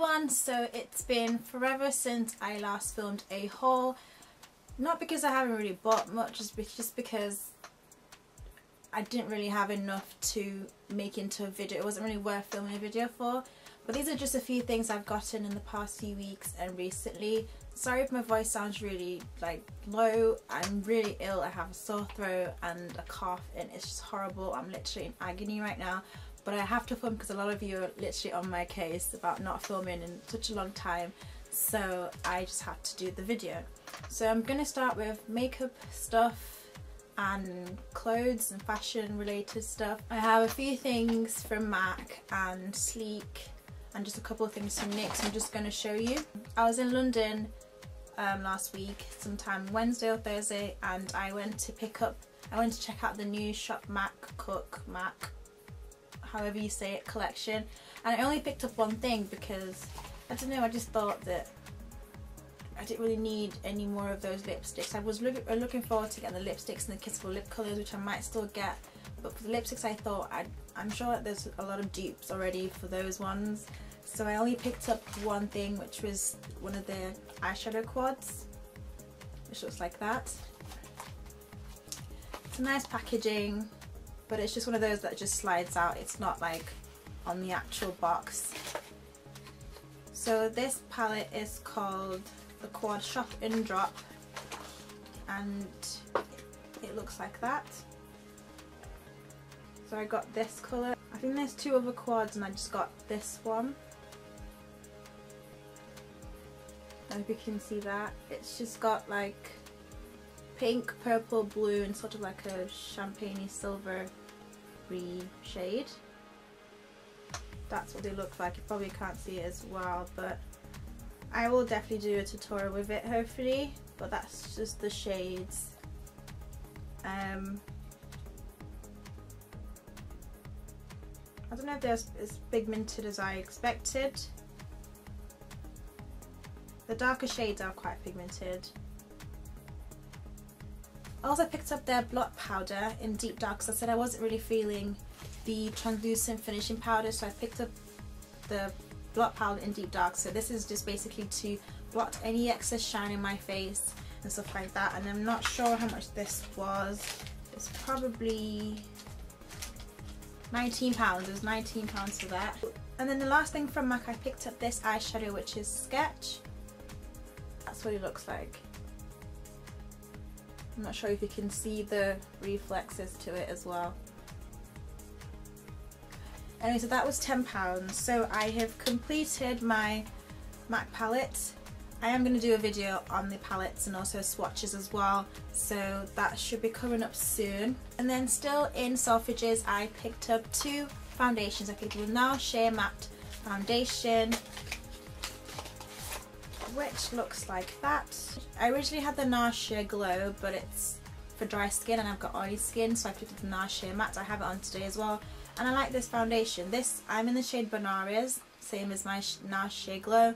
everyone, so it's been forever since I last filmed a haul. Not because I haven't really bought much, just because I didn't really have enough to make into a video. It wasn't really worth filming a video for. But these are just a few things I've gotten in the past few weeks and recently. Sorry if my voice sounds really low. I'm really ill. I have a sore throat and a cough and it's just horrible. I'm literally in agony right now. But I have to film because a lot of you are literally on my case about not filming in such a long time. So I just had to do the video. So I'm going to start with makeup stuff and clothes and fashion related stuff. I have a few things from MAC and Sleek and just a couple of things from NYX I'm just going to show you. I was in London last week, sometime Wednesday or Thursday, and I went to check out the new Shop MAC however you say it, collection, and I only picked up one thing because I don't know, I just thought that I didn't really need any more of those lipsticks. I was looking forward to getting the lipsticks and the kissable lip colours, which I might still get, but for the lipsticks I thought I'm sure that there's a lot of dupes already for those ones, so I only picked up one thing, which was one of the eyeshadow quads, which looks like that. It's a nice packaging, but it's just one of those that just slides out. It's not like on the actual box. So this palette is called the Quad Shop and Drop, and it looks like that. So I got this colour. I think there's two other quads and I just got this one. I hope you can see that. It's just got like pink, purple, blue and sort of like a champagne-y silver shade. That's what they look like. You probably can't see it as well, but I will definitely do a tutorial with it hopefully, but that's just the shades. I don't know if they're as pigmented as I expected. The darker shades are quite pigmented. I also picked up their Blot powder in Deep Dark because I said I wasn't really feeling the translucent finishing powder, so I picked up the Blot powder in Deep Dark. So this is just basically to blot any excess shine in my face and stuff like that, and I'm not sure how much this was. It's probably £19. It was £19 for that. And then the last thing from MAC, I picked up this eyeshadow, which is Sketch. That's what it looks like. I'm not sure if you can see the reflexes to it as well. Anyway, so that was £10. So I have completed my MAC palette. I am going to do a video on the palettes and also swatches as well, so that should be coming up soon. And then still in Selfridges, I picked up two foundations. I picked up the NARS Sheer Matte Foundation, which looks like that. I originally had the NARS Sheer Glow, but it's for dry skin and I've got oily skin, so I picked up the NARS Sheer Matte. I have it on today as well, and I like this foundation. I'm in the shade Benares, same as my NARS Sheer Glow,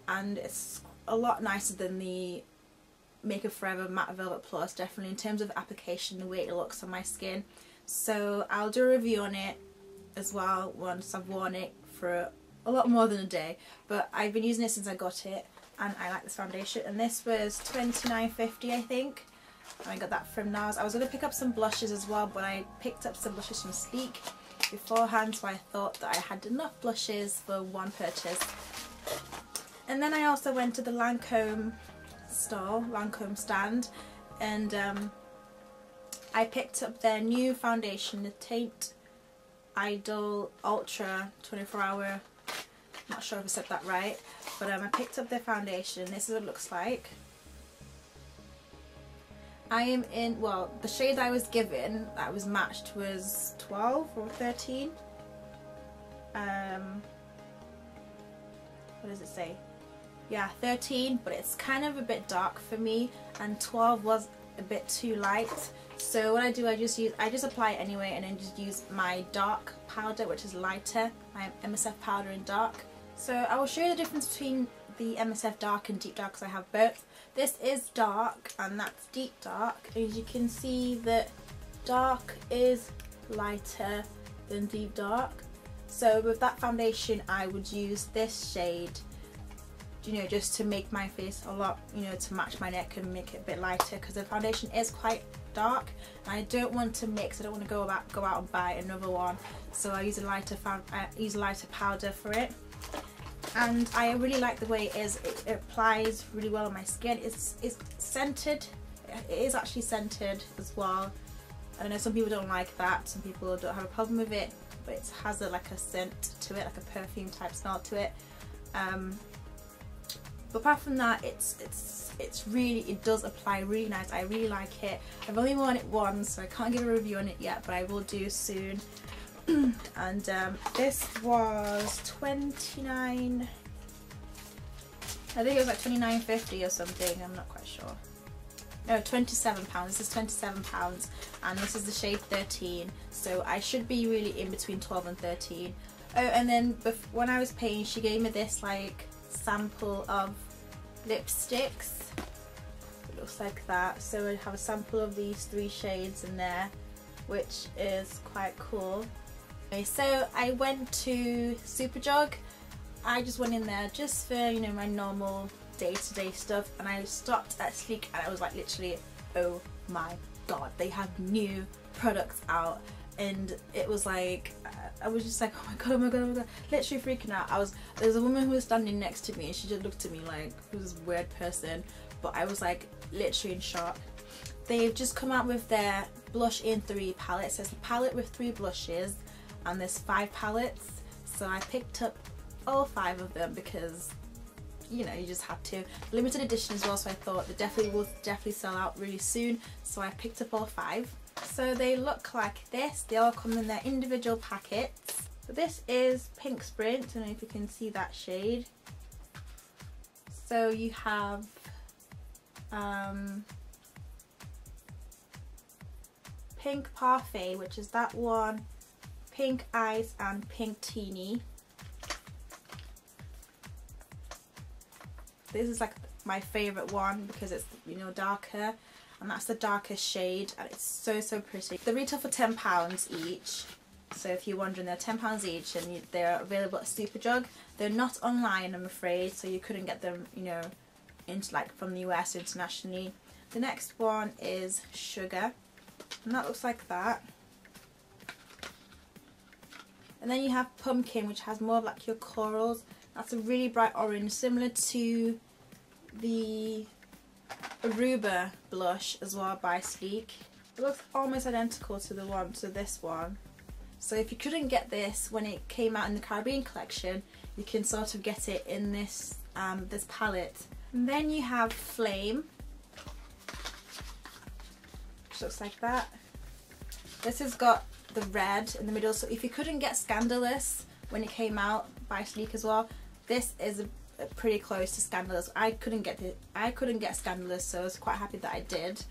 and it's a lot nicer than the Makeup Forever Matte Velvet Plus, definitely in terms of application, the way it looks on my skin. So I'll do a review on it as well once I've worn it for a lot more than a day, but I've been using it since I got it and I like this foundation. And this was $29.50 I think, and I got that from NARS. I was going to pick up some blushes as well, but I picked up some blushes from Sleek beforehand, so I thought that I had enough blushes for one purchase. And then I also went to the Lancome stand, and I picked up their new foundation, the Teint Idole Ultra 24 Hour, not sure if I said that right, but I picked up their foundation. This is what it looks like. I am in, well, the shade I was given that was matched was 12 or 13. What does it say? Yeah, 13, but it's kind of a bit dark for me, and 12 was a bit too light. So what I do, I just apply it anyway, and then just use my dark powder, which is lighter, my MSF powder in dark. So I will show you the difference between the MSF dark and deep dark, because I have both. This is dark and that's deep dark. As you can see, that dark is lighter than deep dark. So with that foundation I would use this shade, you know, just to make my face a lot, you know, to match my neck and make it a bit lighter, because the foundation is quite dark and I don't want to mix. I don't want to go out and buy another one, so I use a lighter powder for it. And I really like the way it is. It applies really well on my skin. It's scented. It is actually scented as well. I know some people don't like that, some people don't have a problem with it, but it has like a scent to it, like a perfume type smell to it. But apart from that, it does apply really nice. I really like it. I've only worn it once, so I can't give a review on it yet, but I will do soon. And this was 29, I think it was like 29.50 or something, I'm not quite sure. No, £27. This is £27 and this is the shade 13, so I should be really in between 12 and 13. Oh, and then when I was paying, she gave me this like sample of lipsticks. It looks like that, so I have a sample of these 3 shades in there, which is quite cool. Okay, so I went to Superdrug. I just went in there just for, you know, my normal day-to-day stuff, and I stopped at Sleek and I was like literally, oh my god, they have new products out. And it was like, I was just like, oh my god, oh my god, oh my god, literally freaking out. There was a woman who was standing next to me and she just looked at me like, who's this weird person? But I was like literally in shock. They've just come out with their blush in 3 palettes. There's a palette with 3 blushes and there's 5 palettes. So I picked up all 5 of them because, you know, you just had to. Limited edition as well, so I thought they will definitely sell out really soon. So I picked up all 5. So they look like this. They all come in their individual packets. So this is Pink Sprint. I don't know if you can see that shade. So you have Pink Parfait, which is that one, Pink Ice and Pink Teeny. This is like my favourite one because it's, you know, darker, and that's the darkest shade, and it's so pretty. They retail for £10 each, so if you're wondering, they're £10 each, and they're available at Superdrug. They're not online, I'm afraid, so you couldn't get them, you know, into like from the US internationally. The next one is Sugar, and that looks like that. And then you have Pumpkin, which has more of like your corals. That's a really bright orange, similar to the Aruba blush as well by Sleek. It looks almost identical to this one. So if you couldn't get this when it came out in the Caribbean collection, you can sort of get it in this this palette. And then you have Flame, which looks like that. This has got the red in the middle, so if you couldn't get Scandalous when it came out by Sleek as well, this is pretty close to Scandalous. I couldn't get Scandalous, so I was quite happy that I did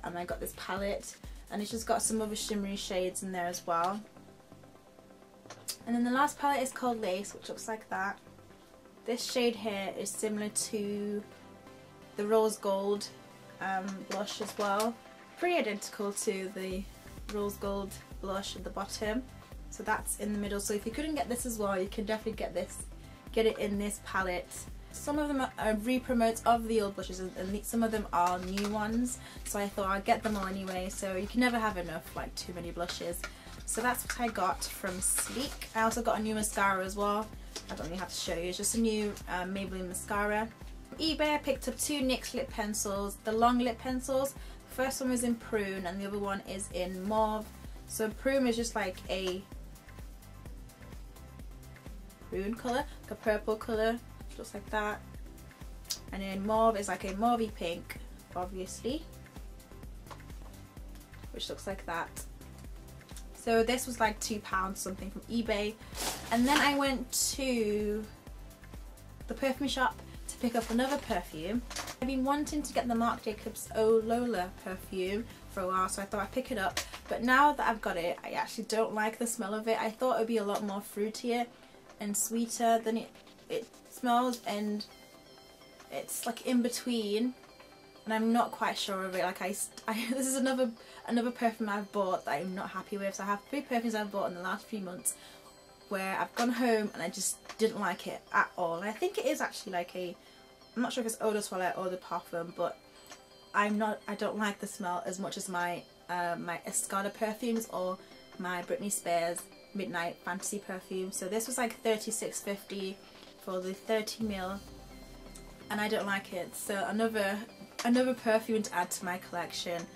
and I got this palette, and it's just got some other shimmery shades in there as well. And then the last palette is called Lace, which looks like that. This shade here is similar to the Rose Gold blush as well, pretty identical to the Rose Gold blush at the bottom. So that's in the middle, so if you couldn't get this as well, you can definitely get it in this palette. Some of them are re-promotes of the old blushes, and some of them are new ones, so I thought I'd get them all anyway, so you can never have enough, like too many blushes. So that's what I got from Sleek. I also got a new mascara as well. I don't really have to show you, it's just a new Maybelline mascara. From eBay I picked up 2 NYX lip pencils, the long lip pencils. The first one was in Prune and the other one is in Mauve. So Prune is just like a prune colour, like a purple colour, looks like that. And then Mauve is like a mauvey pink, obviously, which looks like that. So this was like £2 something from eBay. And then I went to the perfume shop to pick up another perfume. I've been wanting to get the Marc Jacobs Oh Lola perfume for a while, so I thought I'd pick it up. But now that I've got it, I actually don't like the smell of it. I thought it would be a lot more fruitier and sweeter than it smells, and it's like in between, and I'm not quite sure of it. Like this is another perfume I've bought that I'm not happy with. So I have 3 perfumes I've bought in the last few months. where I've gone home and I just didn't like it at all. And I think it is actually like a, I'm not sure if it's eau de toilette or the parfum, but I don't like the smell as much as my my Escada perfumes or my Britney Spears Midnight Fantasy perfume. So this was like $36.50 for the 30ml, and I don't like it. So another perfume to add to my collection.